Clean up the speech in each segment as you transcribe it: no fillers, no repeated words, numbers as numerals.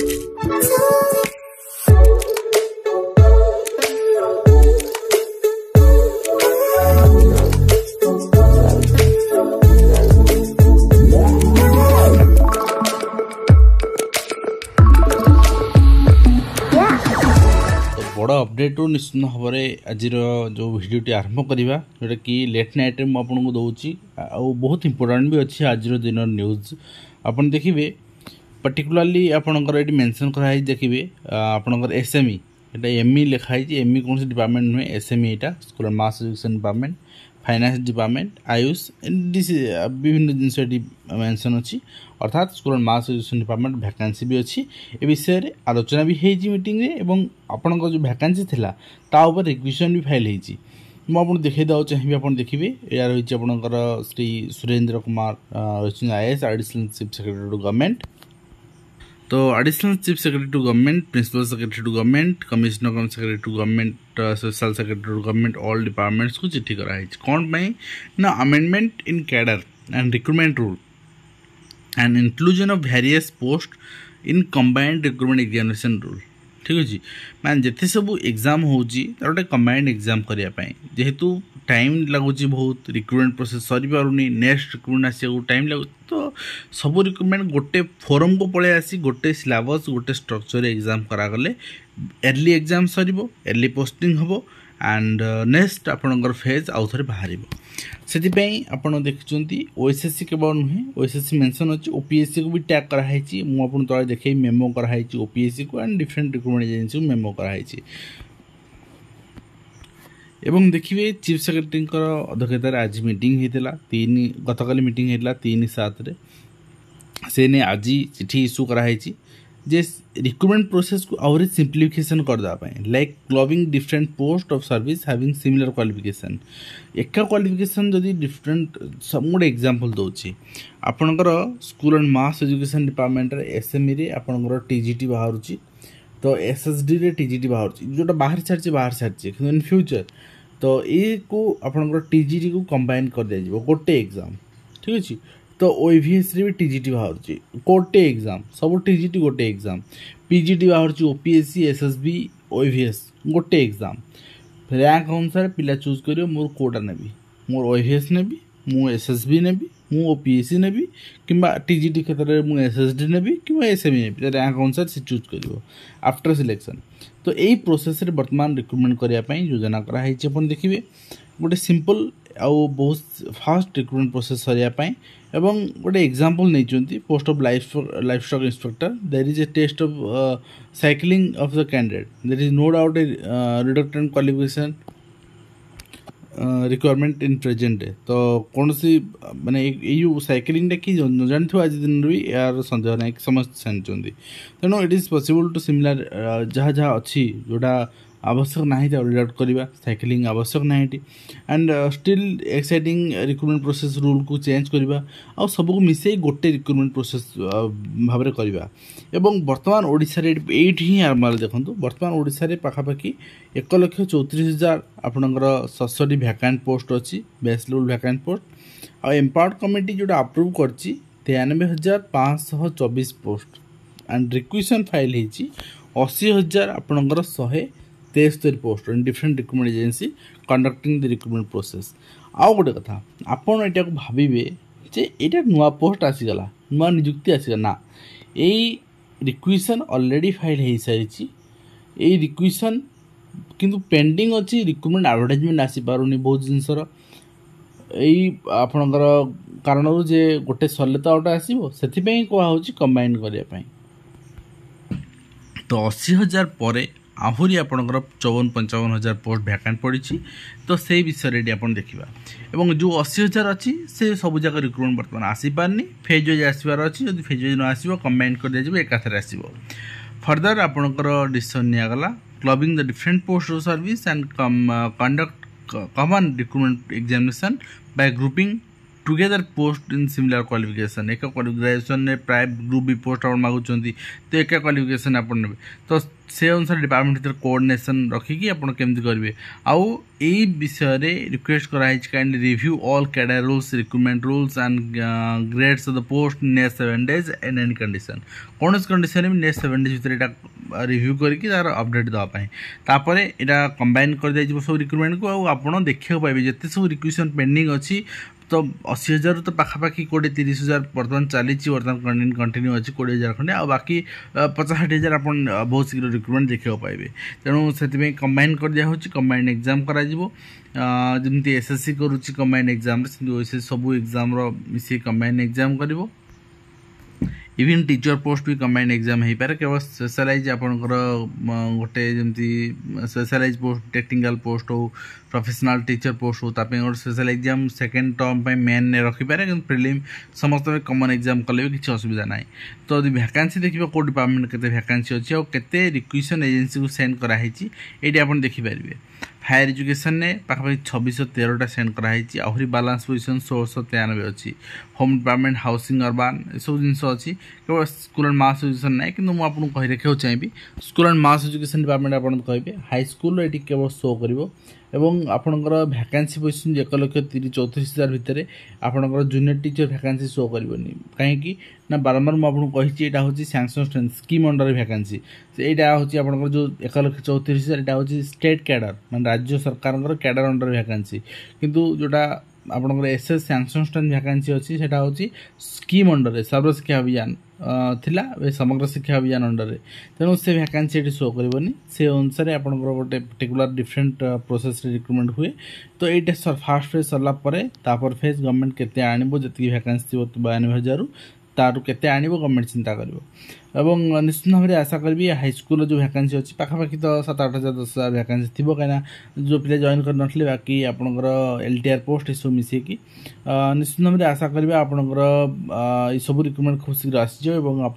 बड़ अपडेट निश्चित भाव में आज जो भिडियोटी आरंभ करवा जोटा कि लेट नाइट में आपको दूसरी बहुत इंपोर्टाट भी अच्छी आज दिन न्यूज आपन देखिए पर्टिकुलाली आपणकर ये मेंशन कराई देखिए आपणकर एसएमई एटा एमई लिखाई एमई कौन डिपार्टमेंट नुहे एसएमई यहाँ school and mass education department finance department Ayush विभिन्न जिनस मेंशन अच्छी अर्थात school and mass education department vacancy भी अच्छी ए विषय में आलोचना भी होती मीटिंग एवं आपण जो वैकेंसी थिला ता ऊपर रिक्वेशन भी फाइल होती मुझे देखा देवा चाहिए आप देखिए या रही आपणकर Shri Surendra Kumar Rahi IAS additional chief secretary to government तो additional chief secretary to government principal secretary to government commissioner cum secretary to government social secretary to government all departments को चिट्ठी कराई कौन पाई ना amendment in cadre and recruitment rule and inclusion of various post in combined recruitment examination rule ठीक अच्छे मैंने जिते सब एग्जाम होती गोटे कंबाइंड एग्जाम करने जेहेतु टाइम लगुच बहुत रिक्रूटमेंट प्रोसेस सरी पारुनी नेक्स्ट रिक्रूटमेंट आसको टाइम लगुच तो सब रिक्रूटमेंट गोटे फोरम को पलि आसी गोटे सिलेबस गोटे स्ट्रक्चर एग्जाम करागले early exam sir early posting हम एंड नेक्स्ट आपणकर फेज आउ थे बाहर से देखते ओएसएससी केवल नुहे ओएसएससी मेंशन अच्छी ओपीएससी को भी टैग कराई मुझे तले देखे मेमो कराई ओपीएससी को एंड डिफरेंट रिक्रूटमेंट एजेंसी को मेमो कराई एवं देखिए चीफ सेक्रेटरी अध्यक्षतार आज मीटिंग होता गतकाली मीटिंग होता 3/7 से ने आज चिठी इश्यू कराई जे रिक्रूटमेंट प्रोसेस को आउरी सिंप्लिफिकेशन करदेवाई like clubbing different post of service having similar qualification एका क्वालिफिकेशन जदि डिफरेंट सब गोटे एग्जांपल दूसरी आपणकर school and mass education department SME रे आपणकर टीजीटी बाहर तो एसएसडी रे टीजीटी बाहर जोटा बाहर सारी इन फ्यूचर तो ये को आपणकर टीजीटी को कंबाइन कर दिया गोटे एग्जाम ठीक अच्छे तो ओईवीएस रे भी टीजीटी बाहर गोटे एग्जाम सब टीजीटी गोटे एग्जाम पीजीटी बाहर ओपीएससी एसएसबी ओईवीएस गोटे एग्जाम रैंक अनुसार पिला चूज कर मोर कोटा नेबी मोर ओईवीएस नेबी मु एसएसबी नेबी मु ओपीएससी नेबी किंबा टीजीटी क्षेत्र में मु एसएसडी नेबी किंबा एसएमई नेबी रैंक अनुसार से चूज कर आफ्टर सिलेक्शन तो यही प्रोसेस रे वर्तमान रिक्रूटमेंट करने योजना कराई देखिए गोटे सिंपल आउ बहुत फास्ट रिक्रूटमेंट प्रोसेस सरियापाई एवं गोटे एग्जांपल नहीं post of life stock inspector there is a test of cycling of the candidate there is no doubt a reductant qualification requirement in present day तो कौन सी माने यू साइक्लिंग कि जान आज दिन भी यार सन्देह ना समस्त जानते तेणु it is possible to similar जहाँ जहाँ अच्छी जोटा आवश्यक ना रिडक्ट करवा साइक्लिंग आवश्यक ना and still exciting recruitment process rule को चेंज करवा आ सबको मिसई गोटे रिक्रूटमेंट प्रोसेस भाव में करवा एवं वर्तमान ओडिशा रे एठी ही आरंभ देखो वर्तमान ओडिशा रे पाखापाखि 1,34,000 आपणकर 67 वैकेंट पोस्ट अच्छी बेस लेवल वैकेंट पोस्ट आ एम्पावर्ड कमिटी जोटा अप्रूव कर 93,524 पोस्ट एंड रिक्वेशन फाइल होती 80,000 आपणकर 173 post in different recruitment agency conducting the recruitment process आउ गोटे कथा आपन एटा को भाबिबे जे एटा नुआ पोस्ट आसीगला नुआ नियुक्ति आसीगला ना यही रिक्वेशन ऑलरेडी फाइल हो सारी यही रिक्वेशन किंतु पेंडिंग अच्छी रिक्रूटमेंट एडवर्टाइजमेंट आसी पारुनी बहुत जिनसर यही आपणकर कारण जे गोटे सरले तो आउट आसीबो सेथिपई कोहा होची कंबाइन करिया पई तो 80,000 पर आहरी आपणकर 54-55,000 पोस्ट वैकेंट पड़ी तो से विषय आप देखा और जो 80,000 अच्छी से सब जगह रिक्रूटमेंट बर्तमान आसीपारनी फेज वाइज आसबार अच्छी जब फेज वाइज न आसो कंबाइन कर दिया एकाथरे आसो फर्दर आपणकर डिसीजन निगला clubbing the different post of service and conduct common recruitment examination by grouping together post in similar qualification एक ग्रेजुएशन में प्राय ग्रुप बी पोस्ट आप मागुंट तो एक क्वालिफिकेशन आप ने तो से अनुसार डिपार्टमेंट भर कोऑर्डिनेशन रखिकी आप केमती करेंगे आउ यही विषय रिक्वेस्ट कराई kindly review all cadre rules recruitment rules and grades of the post next 7 days and any condition कौन कंडीशन में नेक्स्ट 7 days भर रिव्यू करके तार अपडेट देवाई तापर यहाँ कंबाइन कर दिया सब रिक्रुटमेंट को आप देखा पाए जिते सब रिक्वेशन पेंडिंग अच्छी तो 80,000 तो पाखापाखि 20-30,000 बर्तमान चली बर्तमान कंटिन्यू अच्छी 20,000 खंडे आ बाकी 50-60,000 आप बहुत शीघ्र रिक्रुटमेंट देखा पाए तेणु से कंबाइन कर दिया कंबाइंड एग्जाम करमती एसएससी करुच्ची कंबाइंड एग्जाम ओएसएससी सब एग्जाम मिसी कंबाइंड एग्जाम कर इवन टीचर पोस्ट भी कंबाइंड एग्जाम हो पारे केवल स्पेशलाइज आपंकर गोटे जमी स्पेशलाइज पोस्ट टेक्निकल पोस्ट हो प्रोफेशनल टीचर पोस्ट हो गोटे special exam second term main रखिपारे कि प्रिलिम समस्त कमन एग्जाम कले भी किसी असुविधा ना तो यदि वैकेंसी देखिए कौ डिपार्टमेंट के वैकेंसी अच्छी और केते रिक्वेशन एजेंसी को सेंड कराई ये आप देखिपारे हायर एजुकेशन ने पाखापाखि 2613 सेंड कराई आहरी बालांस पोजिशन 1693 अच्छी होम डिपार्टमेंट हाउसिंग अर्बान सब जिन अच्छी केवल स्कूल एंड मास एजुकेशन ना कि मुझे आपको कही रखा चाहिए school and mass education department आप कहे हाई स्कूल ये केवल शो कर आपणकर वैकेंसी पोजिशन 1,34,000 भितर आपणकर जूनियर टीचर वैकेंसी शो करनी कहीं ना बारंबार मुझे कही यहाँ हूँ sanction strength scheme under vacancy यहाँ हूँ आपंकर जो 1,34,000 यहाँ हूँ स्टेट कैडर मान राज्य सरकार कैडर अंडर वैकेंसी किंतु जोटा आपंकर एसएस सैंक्शन स्ट्रेंथ वैकेंसी अच्छी से हूँ स्कीम अंडर सर्व शिक्षा अभियान थिला समग्र शिक्षा अभियान अंडर तेणु से वैकेंसी ये शो करनी से अनुसार आपंकर गोटे पर्टिकुलर डिफरेंट प्रोसेस रिक्रुटमेंट हुए तो ये फास्ट फेज सरला फेज गवर्नमेंट केते आनिबो जति वैकेंसी 92,000 तार केते आनिबो गवर्नमेंट चिंता करिवो एवं निश्चित भाव में आशा करी हाईस्कूल जो वैकेंसी अच्छी पाखापाखि तो 7,000-8,000 10,000 वैकेंसी थी कहीं जो पिला जॉइन कर नथिले बाकी आपणकर एलटीआर पोस्ट ये सब मिसेकी निश्चित भाव में आशा करी आपणकर सब रिक्रुटमेंट खूब शीघ्र आसीज आप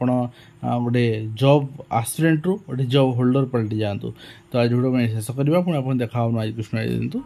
गोटे जॉब आस्पिरेंट रु गोटे जॉब होल्डर पलटि जातु तो आज वीडियो शेष करवा पुणी आप देखा आज कृष्ण दिंतु।